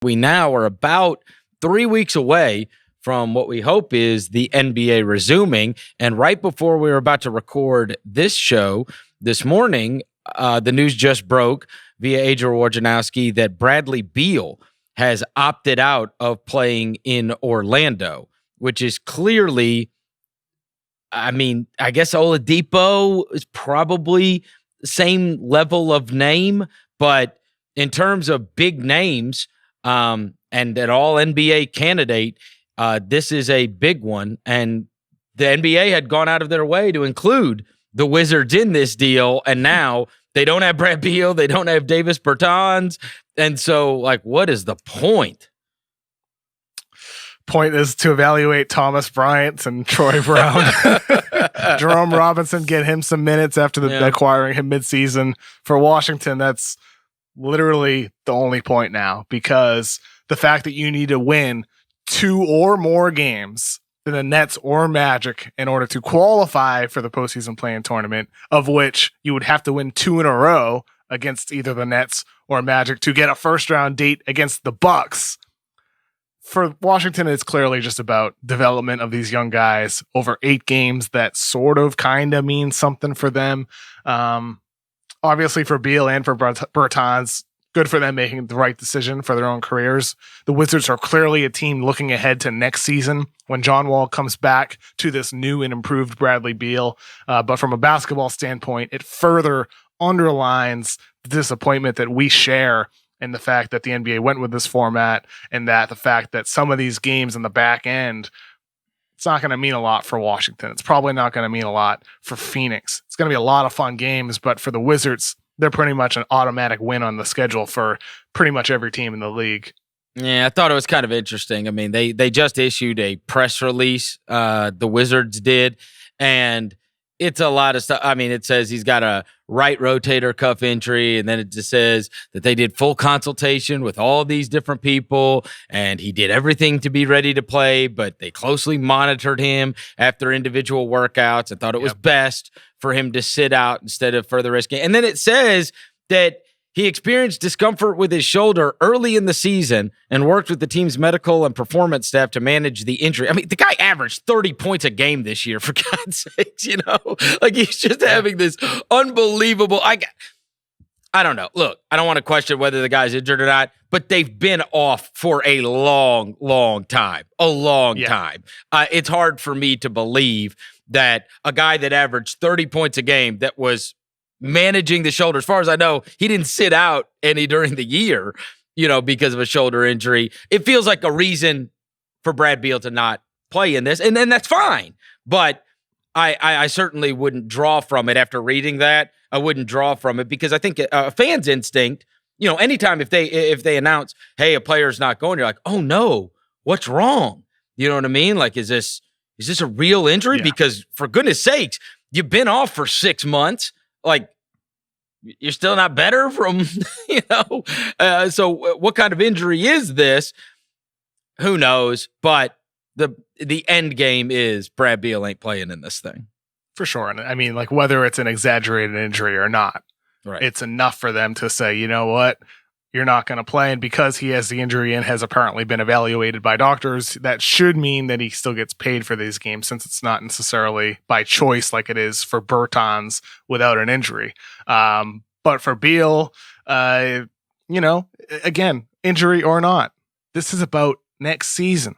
We now are about 3 weeks away from what we hope is the NBA resuming. And right before we were about to record this show this morning, the news just broke via Adrian Wojnarowski that Bradley Beal has opted out of playing in Orlando, which is clearly, I guess Oladipo is probably the same level of name, but in terms of big names, and an all NBA candidate, this is a big one. And the NBA had gone out of their way to include the Wizards in this deal. And now they don't have Brad Beal. They don't have Davis Bertans. And so, what is the point? Point is to evaluate Thomas Bryant and Troy Brown. Jerome Robinson, get him some minutes after acquiring him midseason. For Washington, that's literally the only point now, because the fact that you need to win 2 or more games than the Nets or Magic in order to qualify for the postseason play-in tournament, of which you would have to win 2 in a row against either the Nets or Magic to get a first-round date against the Bucks. For Washington, it's clearly just about development of these young guys over 8 games. That sort of kind of means something for them. Obviously for Beal and for Bertans, good for them making the right decision for their own careers. The Wizards are clearly a team looking ahead to next season when John Wall comes back to this new and improved Bradley Beal. But from a basketball standpoint, it further underlines the disappointment that we share in the fact that the NBA went with this format, and that the fact that some of these games in the back end, it's not going to mean a lot for Washington. It's probably not going to mean a lot for Phoenix. It's going to be a lot of fun games, but for the Wizards, they're pretty much an automatic win on the schedule for pretty much every team in the league. Yeah, I thought it was kind of interesting. I mean, they just issued a press release, the Wizards did, and it's a lot of stuff. I mean, it says he's got a right rotator cuff injury, and then it just says that they did full consultation with all these different people, and he did everything to be ready to play, but they closely monitored him after individual workouts and thought it was best for him to sit out instead of further risking. And then it says that he experienced discomfort with his shoulder early in the season and worked with the team's medical and performance staff to manage the injury. I mean, the guy averaged 30 points a game this year, for God's sakes, he's just having this unbelievable. I don't know. Look, I don't want to question whether the guy's injured or not, but they've been off for a long, long time. Time. It's hard for me to believe that a guy that averaged 30 points a game, that was managing the shoulder. As far as I know, he didn't sit out any during the year, because of a shoulder injury. It feels like a reason for Brad Beal to not play in this, and then that's fine. But I certainly wouldn't draw from it after reading that. I wouldn't draw from it because I think a fan's instinct, anytime if they announce, hey, a player's not going, you're like, oh no, what's wrong? You know what I mean? Like, is this a real injury? Yeah. Because for goodness sakes, you've been off for 6 months. Like, you're still not better from, so what kind of injury is this? Who knows? But the end game is Brad Beal ain't playing in this thing. For sure. And I mean, whether it's an exaggerated injury or not, right, it's enough for them to say, you know what, you're not going to play. And because he has the injury and has apparently been evaluated by doctors, that should mean that he still gets paid for these games, since it's not necessarily by choice like it is for Bertans without an injury. But for Beal, again, injury or not, this is about next season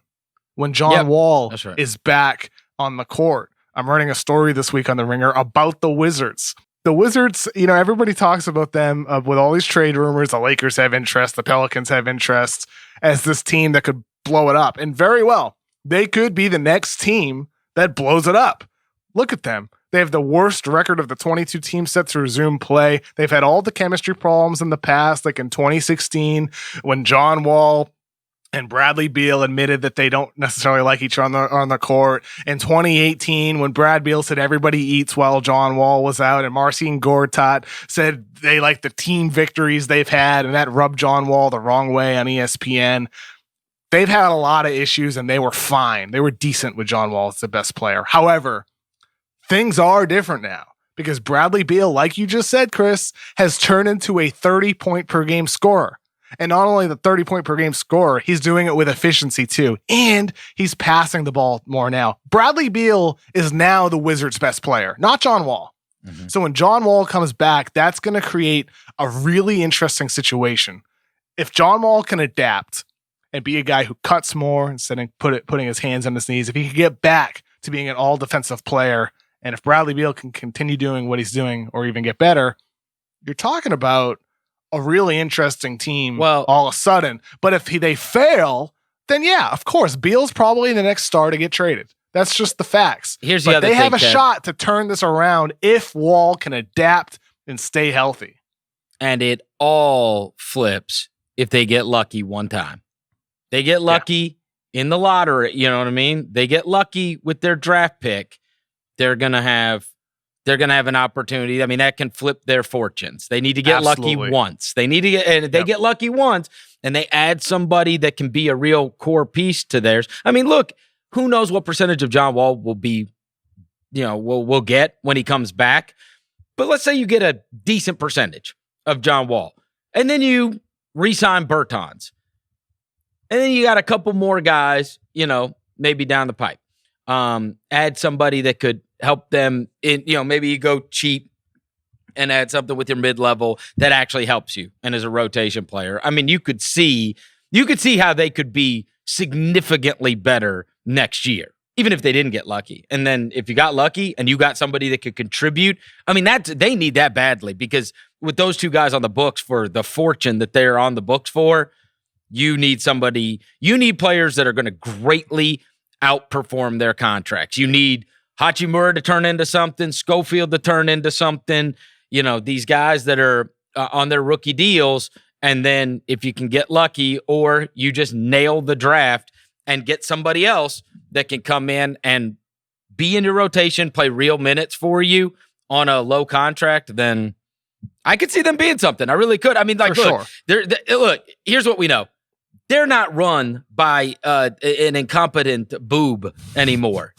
when John Wall is back on the court. I'm writing a story this week on The Ringer about the Wizards. The Wizards, everybody talks about them with all these trade rumors. The Lakers have interest. The Pelicans have interest as this team that could blow it up. And very well, they could be the next team that blows it up. Look at them. They have the worst record of the 22 teams set to resume play. They've had all the chemistry problems in the past, like in 2016 when John Wall and Bradley Beal admitted that they don't necessarily like each other on the court. In 2018, when Brad Beal said everybody eats while John Wall was out, and Marcin Gortat said they like the team victories they've had, and that rubbed John Wall the wrong way on ESPN. They've had a lot of issues, and they were fine. They were decent with John Wall as the best player. However, things are different now, because Bradley Beal, like you just said, Chris, has turned into a 30-point-per-game scorer. And not only the 30-point per game scorer, he's doing it with efficiency too. And he's passing the ball more now. Bradley Beal is now the Wizards' best player, not John Wall. Mm-hmm. So when John Wall comes back, that's going to create a really interesting situation. If John Wall can adapt and be a guy who cuts more instead of putting his hands on his knees, if he can get back to being an all-defensive player, and if Bradley Beal can continue doing what he's doing or even get better, you're talking about a really interesting team all of a sudden. But if they fail, then yeah, of course, Beal's probably the next star to get traded. That's just the facts. Here's the other thing. They have a Ted. shot to turn this around if Wall can adapt and stay healthy. And it all flips if they get lucky one time. They get lucky in the lottery, you know what I mean? They get lucky with their draft pick. They're gonna have an opportunity. I mean, that can flip their fortunes. They need to get lucky once. They need to get, and if they get lucky once, and they add somebody that can be a real core piece to theirs. I mean, look, who knows what percentage of John Wall will be, we'll get when he comes back. But let's say you get a decent percentage of John Wall, and then you re-sign Bertans. And then you got a couple more guys, maybe down the pipe. Add somebody that could help them in, maybe you go cheap and add something with your mid-level that actually helps you and is a rotation player. I mean, you could see how they could be significantly better next year, even if they didn't get lucky. And then if you got lucky and you got somebody that could contribute, I mean, they need that badly, because with those two guys on the books for the fortune that they're on the books for, you need players that are going to greatly outperform their contracts. You need Hachimura to turn into something, Schofield to turn into something, these guys that are on their rookie deals. And then if you can get lucky, or you just nail the draft and get somebody else that can come in and be in your rotation, play real minutes for you on a low contract, then I could see them being something. I really could. I mean, like, look, look, here's what we know. They're not run by an incompetent boob anymore.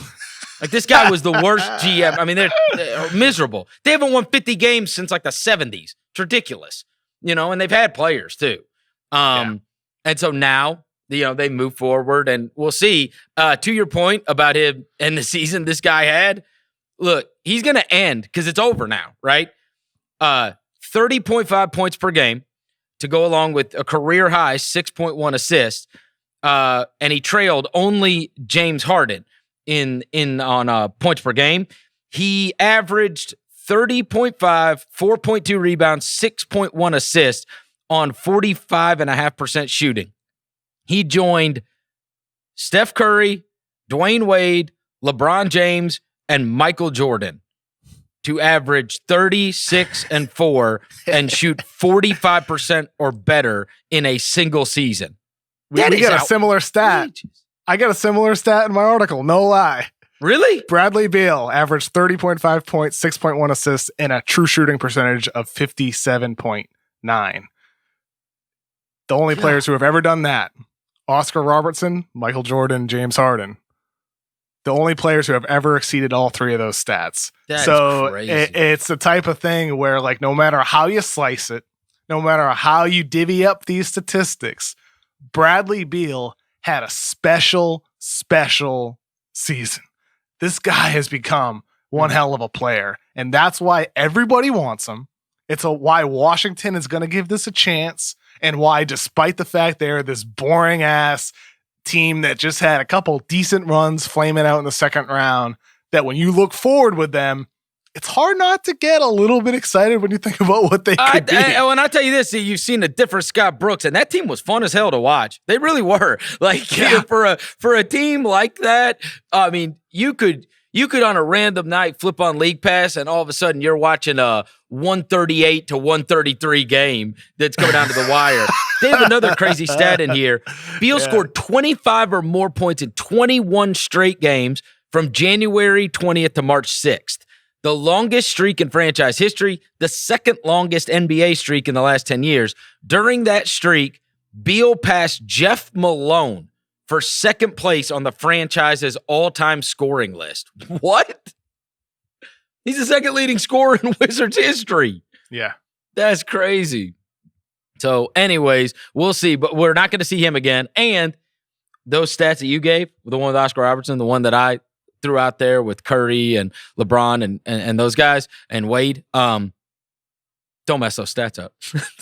Like, this guy was the worst GM. I mean, they're miserable. They haven't won 50 games since like the 70s. It's ridiculous, and they've had players too. And so now, they move forward, and we'll see. To your point about him and the season this guy had, look, he's going to end because it's over now, right? 30.5 points per game to go along with a career high 6.1 assists. And he trailed only James Harden on points per game. He averaged 30.5, 4.2 rebounds, 6.1 assists on 45.5% shooting. He joined Steph Curry, Dwayne Wade, LeBron James, and Michael Jordan to average 36 and 4 and shoot 45% or better in a single season. We got a similar stat. I got a similar stat in my article. No lie. Really? Bradley Beal averaged 30.5 points, 6.1 assists, and a true shooting percentage of 57.9. The only players who have ever done that: Oscar Robertson, Michael Jordan, James Harden. The only players who have ever exceeded all three of those stats. That so is crazy. It's the type of thing where, like, no matter how you slice it, no matter how you divvy up these statistics, Bradley Beal had a special season. This guy has become one hell of a player, and that's why everybody wants him. It's why Washington is going to give this a chance, and why, despite the fact they're this boring ass team that just had a couple decent runs flaming out in the second round, that when you look forward with them, it's hard not to get a little bit excited when you think about what they could be. And I tell you this, you've seen a different Scott Brooks, and that team was fun as hell to watch. They really were. Like, for a team like that, I mean, you could on a random night flip on League Pass, and all of a sudden you're watching a 138 to 133 game that's coming down to the wire. They have another crazy stat in here. Beal scored 25 or more points in 21 straight games from January 20th to March 6th. The longest streak in franchise history, the second longest NBA streak in the last 10 years. During that streak, Beal passed Jeff Malone for second place on the franchise's all-time scoring list. What? He's the second leading scorer in Wizards history. Yeah. That's crazy. So, anyways, we'll see. But we're not going to see him again. And those stats that you gave, the one with Oscar Robertson, the one that I threw out there with Curry and LeBron and those guys and Wade, don't mess those stats up.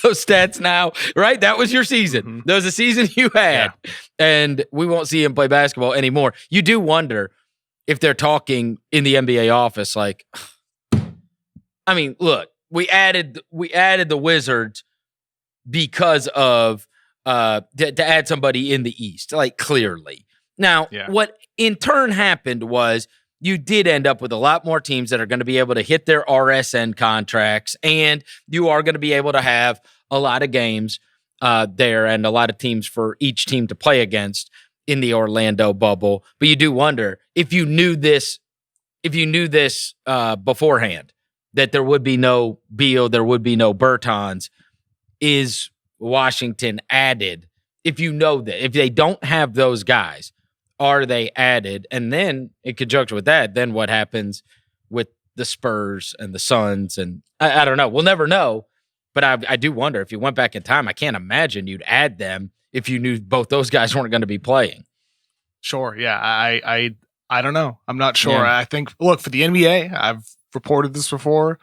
Those stats now, right? That was your season. Mm-hmm. That was the season you had. Yeah. And we won't see him play basketball anymore. You do wonder if they're talking in the NBA office like, I mean, look, we added the Wizards because of to add somebody in the East, like clearly. Now, what in turn happened was you did end up with a lot more teams that are going to be able to hit their RSN contracts, and you are going to be able to have a lot of games there and a lot of teams for each team to play against in the Orlando bubble. But you do wonder if you knew this beforehand, that there would be no Beal, there would be no Bertans. Is Washington added? If you know that, if they don't have those guys, are they added? And then in conjunction with that, then what happens with the Spurs and the Suns? And I don't know. We'll never know. But I do wonder if you went back in time, I can't imagine you'd add them if you knew both those guys weren't going to be playing. Sure. Yeah. I don't know. I'm not sure. Yeah. I think, look, for the NBA, I've reported this before.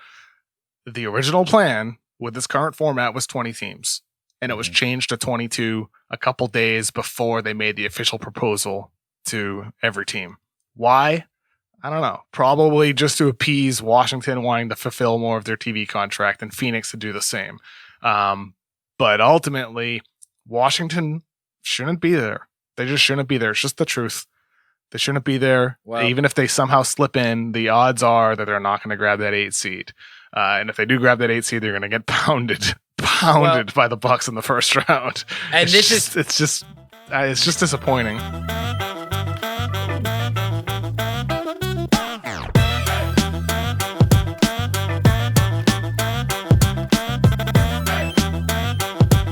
The original plan with this current format was 20 teams, and it was changed to 22 a couple days before they made the official proposal to every team. Why? I don't know. Probably just to appease Washington wanting to fulfill more of their TV contract and Phoenix to do the same. But ultimately, Washington shouldn't be there. They just shouldn't be there. It's just the truth. They shouldn't be there. Wow. Even if they somehow slip in, the odds are that they're not going to grab that 8 seed. And if they do grab that 8 seed, they're going to get pounded by the Bucks in the first round. And it's just disappointing.